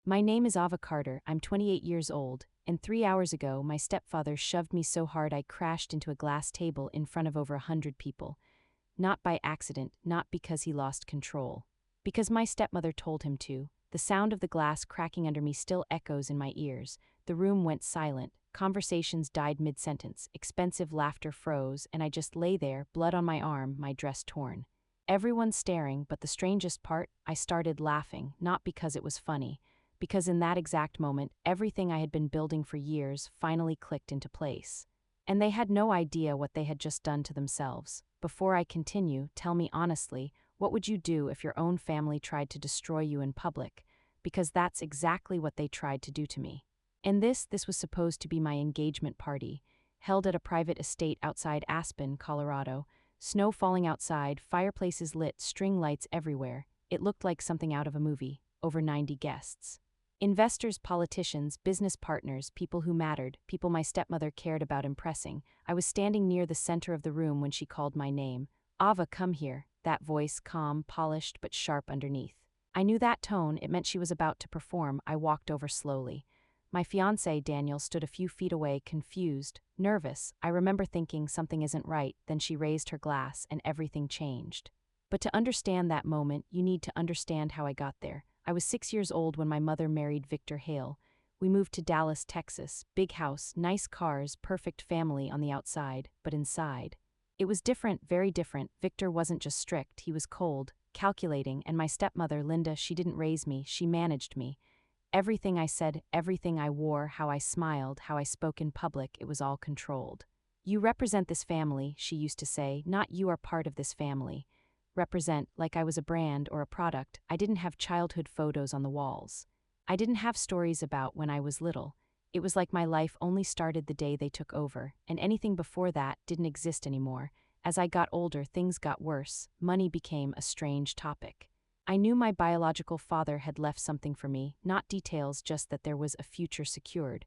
My name is Ava Carter, I'm 28 years old, and 3 hours ago my stepfather shoved me so hard I crashed into a glass table in front of over 100 people. Not by accident, not because he lost control. Because my stepmother told him to. The sound of the glass cracking under me still echoes in my ears. The room went silent, conversations died mid-sentence, expensive laughter froze, and I just lay there, blood on my arm, my dress torn. Everyone staring, but the strangest part, I started laughing, not because it was funny, because in that exact moment, everything I had been building for years finally clicked into place. And they had no idea what they had just done to themselves. Before I continue, tell me honestly, what would you do if your own family tried to destroy you in public? Because that's exactly what they tried to do to me. And this was supposed to be my engagement party, held at a private estate outside Aspen, Colorado. Snow falling outside, fireplaces lit, string lights everywhere. It looked like something out of a movie. Over 90 guests. Investors, politicians, business partners, people who mattered, people my stepmother cared about impressing. I was standing near the center of the room when she called my name. Ava, come here. That voice, calm, polished, but sharp underneath. I knew that tone, it meant she was about to perform. I walked over slowly. My fiancé, Daniel, stood a few feet away, confused, nervous. I remember thinking something isn't right, then she raised her glass and everything changed. But to understand that moment, you need to understand how I got there. I was 6 years old when my mother married Victor Hale. We moved to Dallas, Texas. Big house, nice cars, perfect family on the outside, but inside. It was different, very different. Victor wasn't just strict, he was cold, calculating, and my stepmother, Linda, she didn't raise me, she managed me. Everything I said, everything I wore, how I smiled, how I spoke in public, it was all controlled. You represent this family, she used to say, not you are part of this family. Represent, like I was a brand or a product. I didn't have childhood photos on the walls. I didn't have stories about when I was little. It was like my life only started the day they took over, and anything before that didn't exist anymore. As I got older, things got worse. Money became a strange topic. I knew my biological father had left something for me, not details, just that there was a future secured.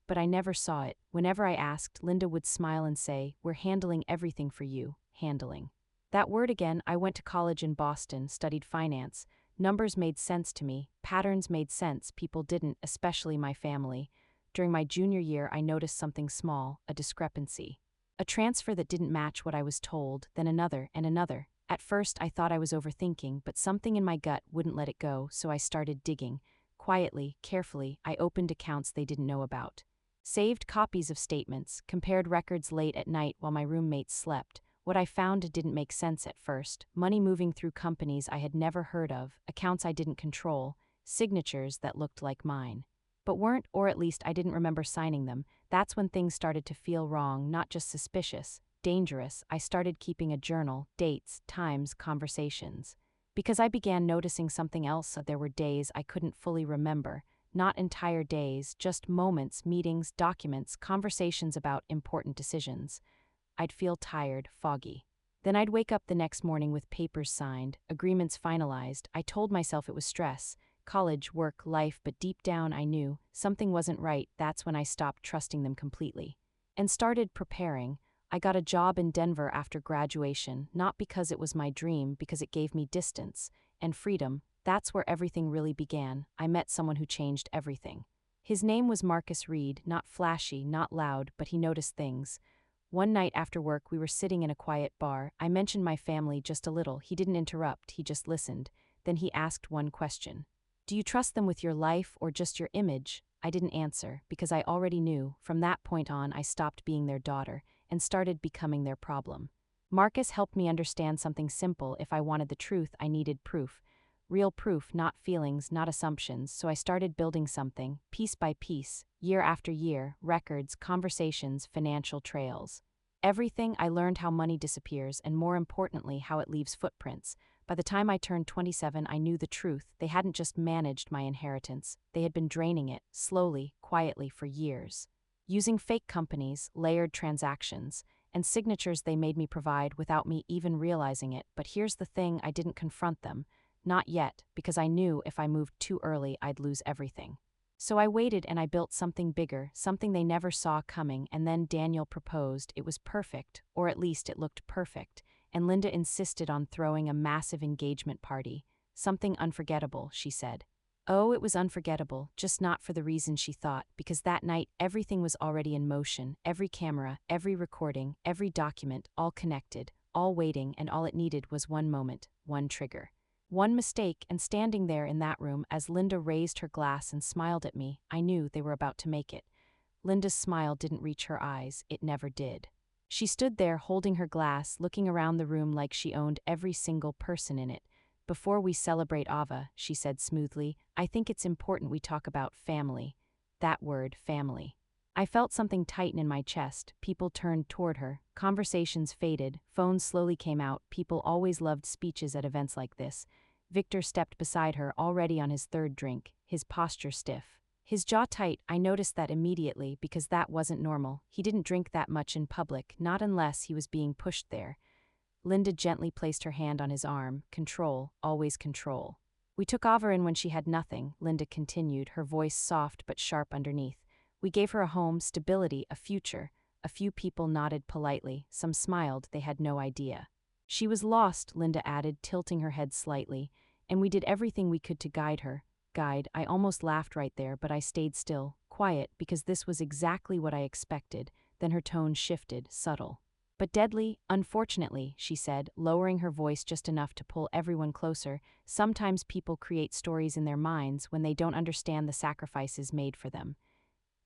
But I never saw it. Whenever I asked, Linda would smile and say, "We're handling everything for you." Handling. That word again. I went to college in Boston, studied finance. Numbers made sense to me, patterns made sense, people didn't, especially my family. During my junior year, I noticed something small, a discrepancy. A transfer that didn't match what I was told, then another and another. At first, I thought I was overthinking, but something in my gut wouldn't let it go, so I started digging. Quietly, carefully, I opened accounts they didn't know about. Saved copies of statements, compared records late at night while my roommates slept. What I found didn't make sense at first. Money moving through companies I had never heard of, accounts I didn't control, signatures that looked like mine. But weren't, or at least I didn't remember signing them. That's when things started to feel wrong, not just suspicious, dangerous. I started keeping a journal, dates, times, conversations. Because I began noticing something else. There were days I couldn't fully remember. Not entire days, just moments, meetings, documents, conversations about important decisions. I'd feel tired, foggy. Then I'd wake up the next morning with papers signed, agreements finalized. I told myself it was stress, college, work, life, but deep down I knew something wasn't right. That's when I stopped trusting them completely. And started preparing. I got a job in Denver after graduation, not because it was my dream, because it gave me distance and freedom. That's where everything really began. I met someone who changed everything. His name was Marcus Reed, not flashy, not loud, but he noticed things. One night after work, we were sitting in a quiet bar. I mentioned my family just a little. He didn't interrupt, he just listened. Then he asked one question. Do you trust them with your life or just your image? I didn't answer, because I already knew. From that point on, I stopped being their daughter and started becoming their problem. Marcus helped me understand something simple. If I wanted the truth, I needed proof. Real proof, not feelings, not assumptions. So I started building something, piece by piece, year after year, records, conversations, financial trails. Everything. I learned how money disappears and, more importantly, how it leaves footprints. By the time I turned 27, I knew the truth. They hadn't just managed my inheritance, they had been draining it, slowly, quietly, for years. Using fake companies, layered transactions, and signatures they made me provide without me even realizing it. But here's the thing, I didn't confront them. Not yet, because I knew if I moved too early I'd lose everything. So I waited and I built something bigger, something they never saw coming, and then Daniel proposed. It was perfect, or at least it looked perfect, and Linda insisted on throwing a massive engagement party. Something unforgettable, she said. Oh, it was unforgettable, just not for the reason she thought, because that night everything was already in motion, every camera, every recording, every document, all connected, all waiting, and all it needed was one moment, one trigger. One mistake, and standing there in that room as Linda raised her glass and smiled at me, I knew they were about to make it. Linda's smile didn't reach her eyes, it never did. She stood there holding her glass, looking around the room like she owned every single person in it. Before we celebrate Ava, she said smoothly, I think it's important we talk about family. That word, family. I felt something tighten in my chest. People turned toward her. Conversations faded. Phones slowly came out. People always loved speeches at events like this. Victor stepped beside her, already on his third drink, his posture stiff. His jaw tight. I noticed that immediately because that wasn't normal. He didn't drink that much in public, not unless he was being pushed there. Linda gently placed her hand on his arm. Control, always control. We took Ava in when she had nothing, Linda continued, her voice soft but sharp underneath. We gave her a home, stability, a future. A few people nodded politely, some smiled, they had no idea. She was lost, Linda added, tilting her head slightly, and we did everything we could to guide her. Guide, I almost laughed right there, but I stayed still, quiet, because this was exactly what I expected. Then her tone shifted, subtle. But deadly, unfortunately, she said, lowering her voice just enough to pull everyone closer, sometimes people create stories in their minds when they don't understand the sacrifices made for them.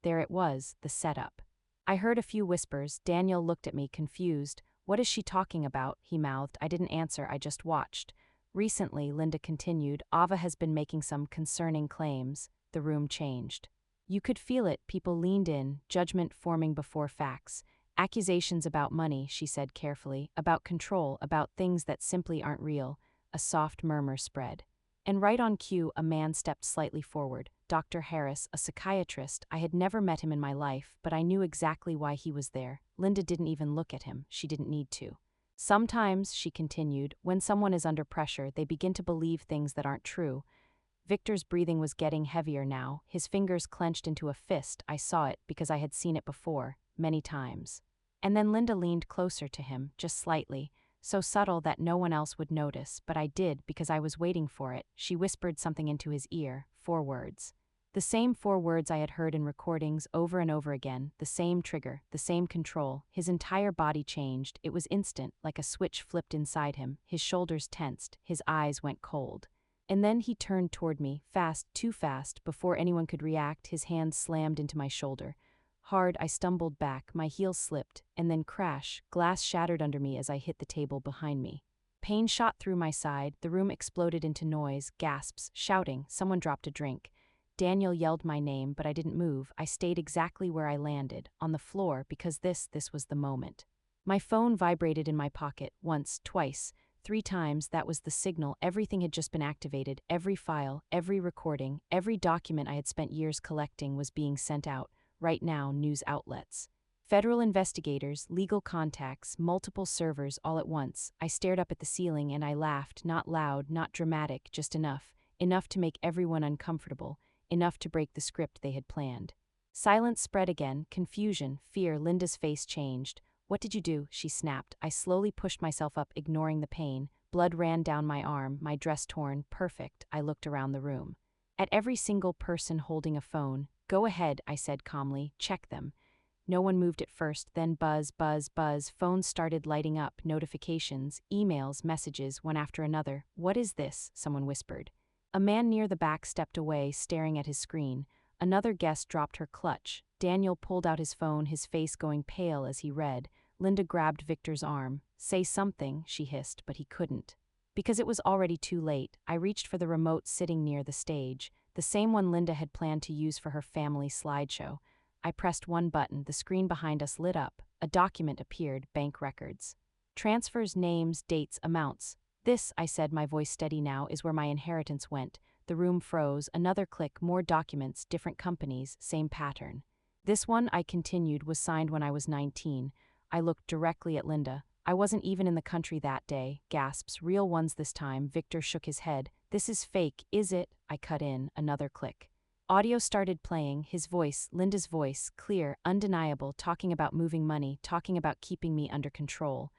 There it was, the setup. I heard a few whispers. Daniel looked at me, confused. What is she talking about? He mouthed. I didn't answer, I just watched. Recently, Linda continued, Ava has been making some concerning claims. The room changed. You could feel it, people leaned in, judgment forming before facts. Accusations about money, she said carefully, about control, about things that simply aren't real. A soft murmur spread. And right on cue, a man stepped slightly forward. Dr. Harris, a psychiatrist. I had never met him in my life, but I knew exactly why he was there. Linda didn't even look at him. She didn't need to. Sometimes, she continued, when someone is under pressure, they begin to believe things that aren't true. Victor's breathing was getting heavier now, his fingers clenched into a fist. I saw it because I had seen it before, many times. And then Linda leaned closer to him, just slightly, so subtle that no one else would notice, but I did because I was waiting for it. She whispered something into his ear, 4 words. The same 4 words I had heard in recordings over and over again, the same trigger, the same control. His entire body changed. It was instant, like a switch flipped inside him. His shoulders tensed, his eyes went cold. And then he turned toward me, fast, too fast. Before anyone could react, his hand slammed into my shoulder. Hard, I stumbled back, my heel slipped, and then crash, glass shattered under me as I hit the table behind me. Pain shot through my side, the room exploded into noise, gasps, shouting, someone dropped a drink. Daniel yelled my name, but I didn't move. I stayed exactly where I landed, on the floor, because this was the moment. My phone vibrated in my pocket, once, twice, 3 times. That was the signal. Everything had just been activated. Every file, every recording, every document I had spent years collecting was being sent out. Right now, news outlets. Federal investigators, legal contacts, multiple servers all at once. I stared up at the ceiling and I laughed, not loud, not dramatic, just enough. Enough to make everyone uncomfortable. Enough to break the script they had planned. Silence spread again, confusion, fear. Linda's face changed. What did you do? She snapped. I slowly pushed myself up, ignoring the pain. Blood ran down my arm, my dress torn. Perfect. I looked around the room. At every single person holding a phone. Go ahead, I said calmly. Check them. No one moved at first, then buzz, buzz, buzz. Phones started lighting up, notifications, emails, messages, one after another. What is this? Someone whispered. A man near the back stepped away, staring at his screen. Another guest dropped her clutch. Daniel pulled out his phone, his face going pale as he read. Linda grabbed Victor's arm. Say something, she hissed, but he couldn't. Because it was already too late, I reached for the remote sitting near the stage. The same one Linda had planned to use for her family slideshow. I pressed one button, the screen behind us lit up. A document appeared, bank records. Transfers, names, dates, amounts. This, I said, my voice steady now, is where my inheritance went. The room froze, another click, more documents, different companies, same pattern. This one, I continued, was signed when I was 19. I looked directly at Linda. I wasn't even in the country that day. Gasps, real ones this time. Victor shook his head. This is fake, is it? I cut in, another click. Audio started playing, his voice, Linda's voice, clear, undeniable, talking about moving money, talking about keeping me under control.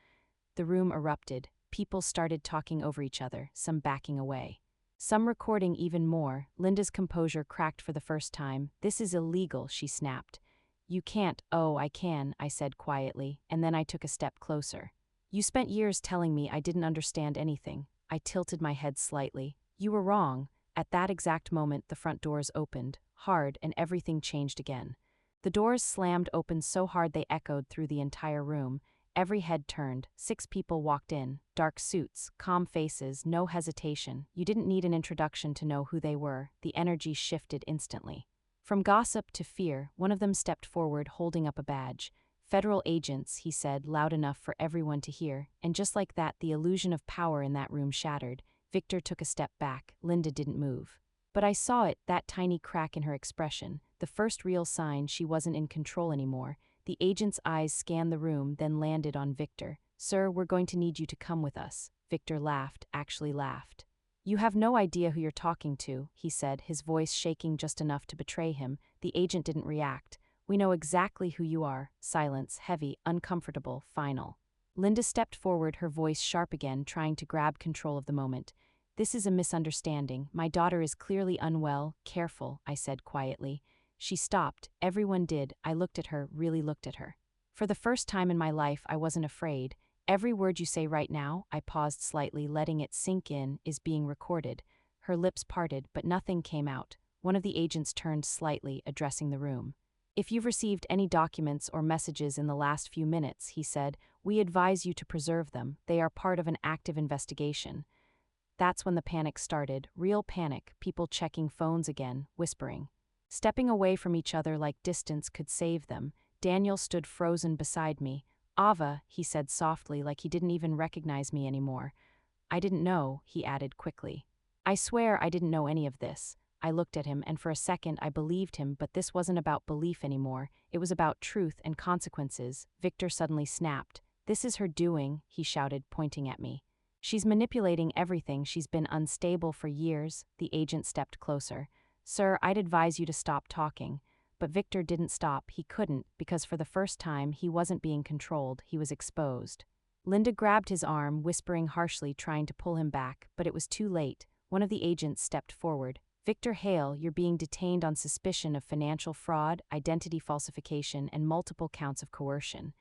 The room erupted. People started talking over each other, some backing away. Some recording even more. Linda's composure cracked for the first time. "This is illegal," she snapped. "You can't." "Oh, I can," I said quietly, and then I took a step closer. "You spent years telling me I didn't understand anything." I tilted my head slightly. "You were wrong." At that exact moment, the front doors opened, hard, and everything changed again. The doors slammed open so hard they echoed through the entire room. Every head turned. 6 people walked in, dark suits, calm faces, no hesitation. You didn't need an introduction to know who they were. The energy shifted instantly. From gossip to fear, one of them stepped forward holding up a badge. "Federal agents," he said, loud enough for everyone to hear, and just like that, the illusion of power in that room shattered. Victor took a step back. Linda didn't move. But I saw it, that tiny crack in her expression, the first real sign she wasn't in control anymore. The agent's eyes scanned the room, then landed on Victor. "Sir, we're going to need you to come with us." Victor laughed, actually laughed. "You have no idea who you're talking to," he said, his voice shaking just enough to betray him. The agent didn't react. "We know exactly who you are." Silence, heavy, uncomfortable, final. Linda stepped forward, her voice sharp again, trying to grab control of the moment. "This is a misunderstanding. My daughter is clearly unwell." "Careful," I said quietly. She stopped. Everyone did. I looked at her, really looked at her. For the first time in my life, I wasn't afraid. "Every word you say right now," I paused slightly, letting it sink in, "is being recorded." Her lips parted, but nothing came out. One of the agents turned slightly, addressing the room. "If you've received any documents or messages in the last few minutes," he said, "we advise you to preserve them. They are part of an active investigation." That's when the panic started, real panic, people checking phones again, whispering. Stepping away from each other like distance could save them. Daniel stood frozen beside me. "Ava," he said softly, like he didn't even recognize me anymore. "I didn't know," he added quickly. "I swear I didn't know any of this." I looked at him, and for a second I believed him, but this wasn't about belief anymore. It was about truth and consequences. Victor suddenly snapped. "This is her doing," he shouted, pointing at me. "She's manipulating everything. She's been unstable for years." The agent stepped closer. "Sir, I'd advise you to stop talking." But Victor didn't stop. He couldn't, because for the first time, he wasn't being controlled. He was exposed. Linda grabbed his arm, whispering harshly, trying to pull him back, but it was too late. One of the agents stepped forward. "Victor Hale, you're being detained on suspicion of financial fraud, identity falsification, and multiple counts of coercion."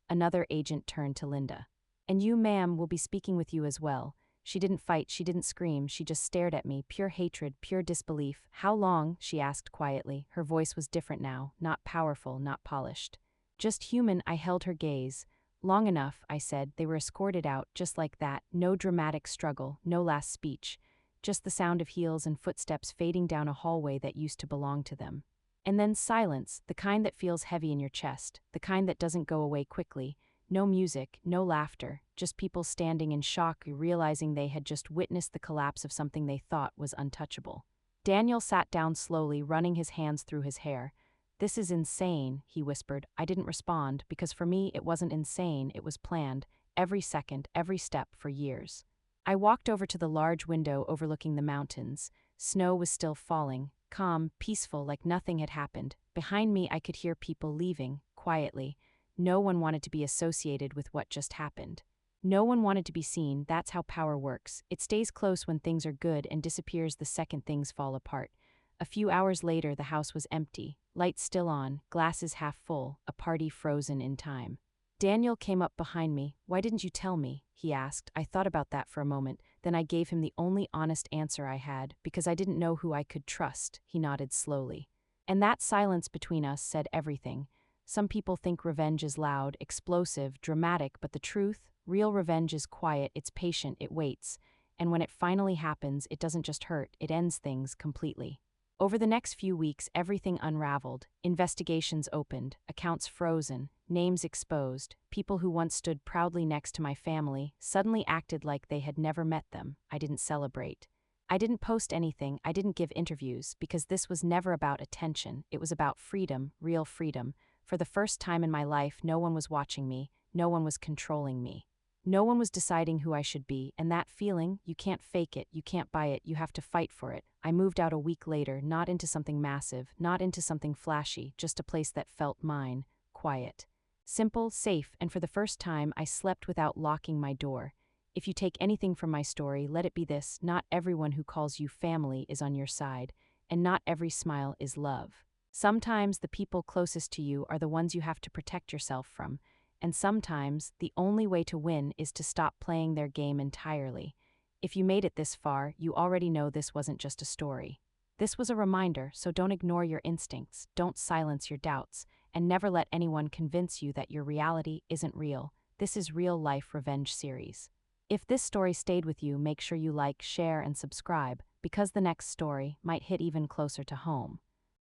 Another agent turned to Linda. "And you, ma'am, will be speaking with you as well." She didn't fight, she didn't scream, she just stared at me, pure hatred, pure disbelief. "How long?" she asked quietly. Her voice was different now, not powerful, not polished. "Just human." I held her gaze. "Long enough," I said. They were escorted out, just like that. No dramatic struggle, no last speech. Just the sound of heels and footsteps fading down a hallway that used to belong to them. And then silence, the kind that feels heavy in your chest, the kind that doesn't go away quickly. No music, no laughter, just people standing in shock, realizing they had just witnessed the collapse of something they thought was untouchable. Daniel sat down slowly, running his hands through his hair. "This is insane," he whispered. I didn't respond, because for me it wasn't insane, it was planned. Every second, every step, for years. I walked over to the large window overlooking the mountains. Snow was still falling, calm, peaceful, like nothing had happened. Behind me I could hear people leaving, quietly. No one wanted to be associated with what just happened. No one wanted to be seen. That's how power works. It stays close when things are good and disappears the second things fall apart. A few hours later, the house was empty, lights still on, glasses half full, a party frozen in time. Daniel came up behind me. "Why didn't you tell me?" he asked. I thought about that for a moment. Then I gave him the only honest answer I had, because I didn't know who I could trust. He nodded slowly. And that silence between us said everything. Some people think revenge is loud, explosive, dramatic, but the truth, real revenge is quiet, it's patient, it waits. And when it finally happens, it doesn't just hurt, it ends things completely. Over the next few weeks, everything unraveled. Investigations opened, accounts frozen, names exposed. People who once stood proudly next to my family suddenly acted like they had never met them. I didn't celebrate. I didn't post anything, I didn't give interviews, because this was never about attention, it was about freedom, real freedom. For the first time in my life, no one was watching me, no one was controlling me. No one was deciding who I should be, and that feeling, you can't fake it, you can't buy it, you have to fight for it. I moved out a week later, not into something massive, not into something flashy, just a place that felt mine, quiet. Simple, safe, and for the first time, I slept without locking my door. If you take anything from my story, let it be this: not everyone who calls you family is on your side, and not every smile is love. Sometimes the people closest to you are the ones you have to protect yourself from, and sometimes the only way to win is to stop playing their game entirely. If you made it this far, you already know this wasn't just a story. This was a reminder, so don't ignore your instincts, don't silence your doubts, and never let anyone convince you that your reality isn't real. This is real life revenge series. If this story stayed with you, make sure you like, share, and subscribe, because the next story might hit even closer to home.